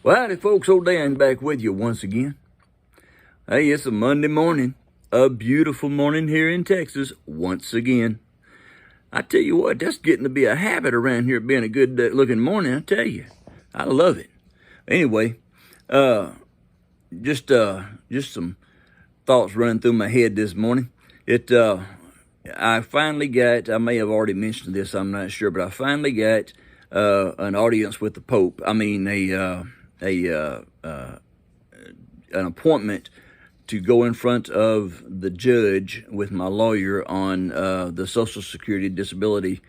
Well, howdy, folks. Old Dan back with you once again. Hey, it's a Monday morning. A beautiful morning here in Texas once again. I tell you what, that's getting to be a habit around here being a good looking morning, I tell you. I love it. Anyway, just some thoughts running through my head this morning. I finally got, I may have already mentioned this, I'm not sure, but I finally got an audience with the Pope. I mean, an appointment to go in front of the judge with my lawyer on the Social Security disability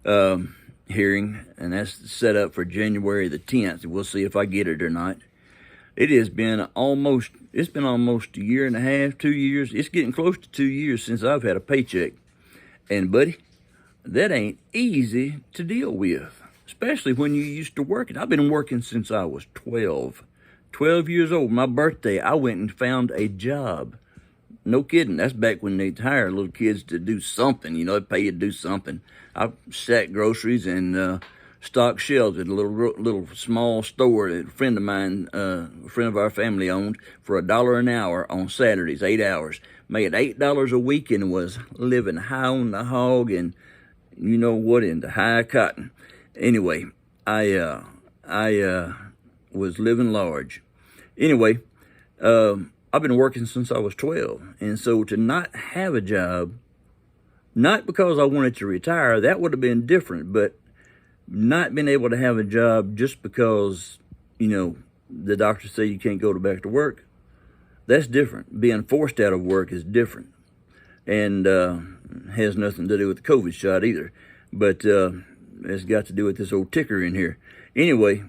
hearing, and that's set up for January the 10th. We'll see if I get it or not. It's been almost a year and a half, 2 years. It's getting close to 2 years since I've had a paycheck. And buddy, that ain't easy to deal with, especially when you used to working. I've been working since I was 12 years old. My birthday, I went and found a job. No kidding. That's back when they'd hire little kids to do something. You know, they'd pay you to do something. I stacked groceries and stocked shelves at a little small store that a friend of mine, a friend of our family owned, for $1 an hour on Saturdays, 8 hours. Made $8 a week and was living high on the hog and you know what, into high cotton. Anyway, I was living large. Anyway, I've been working since I was 12. And so to not have a job, not because I wanted to retire, that would have been different, but not being able to have a job just because, you know, the doctor said you can't go back to work, that's different. Being forced out of work is different. And has nothing to do with the COVID shot either. But it's got to do with this old ticker in here. Anyway,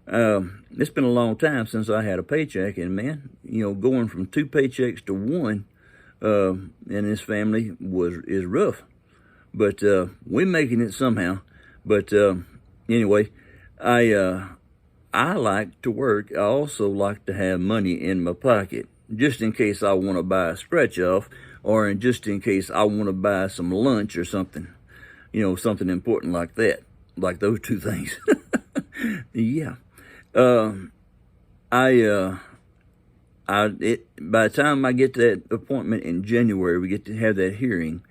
it's been a long time since I had a paycheck, and man, you know, going from 2 paychecks to 1 in this family is rough. But we're making it somehow. But anyway, I like to work. I also like to have money in my pocket, just in case I want to buy a scratch off, or just in case I want to buy some lunch or something, you know, something important like that, like those 2 things. Yeah. By the time I get to that appointment in January, we get to have that hearing,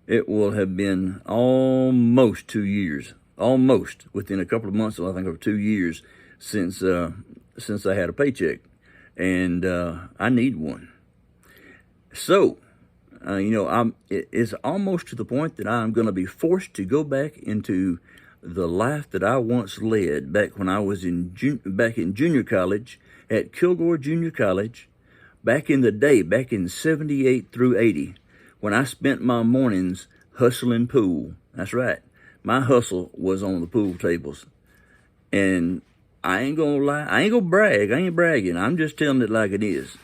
it will have been almost 2 years, almost within a couple of months, I think, of 2 years since I had a paycheck, and I need one. So, you know, it's almost to the point that I'm going to be forced to go back into the life that I once led back when I was in junior college at Kilgore Junior College, back in the day, back in 78 through 80, when I spent my mornings hustling pool. That's right. My hustle was on the pool tables. And I ain't gonna lie. I ain't gonna brag. I ain't bragging. I'm just telling it like it is.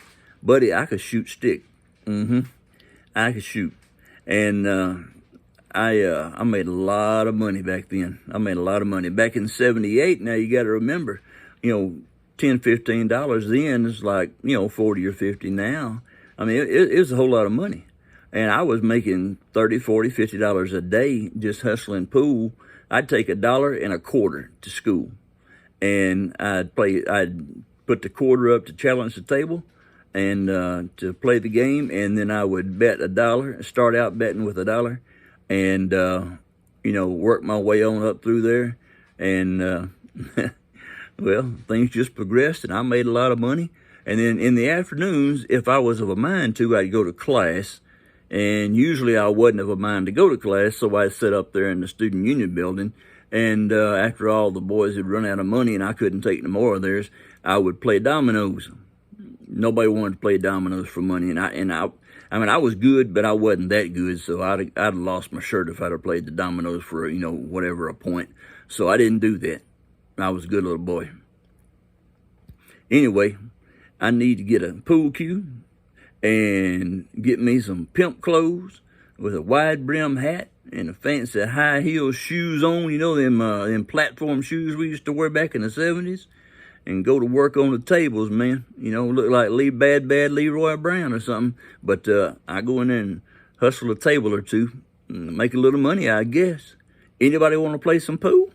Buddy, I could shoot stick. I could shoot. And I made a lot of money back then. I made a lot of money. Back in 78, now you got to remember, you know, $10, $15 then is like, you know, 40 or 50 now. I mean, it was a whole lot of money. And I was making $30, $40, $50 a day just hustling pool. I'd take $1.25 to school. And I'd put the quarter up to challenge the table and to play the game. And then I would bet $1, start out betting with $1, and, you know, work my way on up through there. And, well, things just progressed, and I made a lot of money. And then in the afternoons, if I was of a mind to, I'd go to class. And usually I wasn't of a mind to go to class, so I'd sit up there in the student union building. And after all the boys had run out of money and I couldn't take no more of theirs, I would play dominoes. Nobody wanted to play dominoes for money. And I mean, I was good, but I wasn't that good. So I'd have lost my shirt if I'd have played the dominoes for, you know, whatever, a point. So I didn't do that. I was a good little boy. Anyway, I need to get a pool cue and get me some pimp clothes with a wide brim hat and a fancy high heel shoes on, you know, them platform shoes we used to wear back in the 70s, and go to work on the tables, man. You know, look like bad Leroy Brown or something. But I go in there and hustle a table or two and make a little money, I guess. Anybody want to play some pool?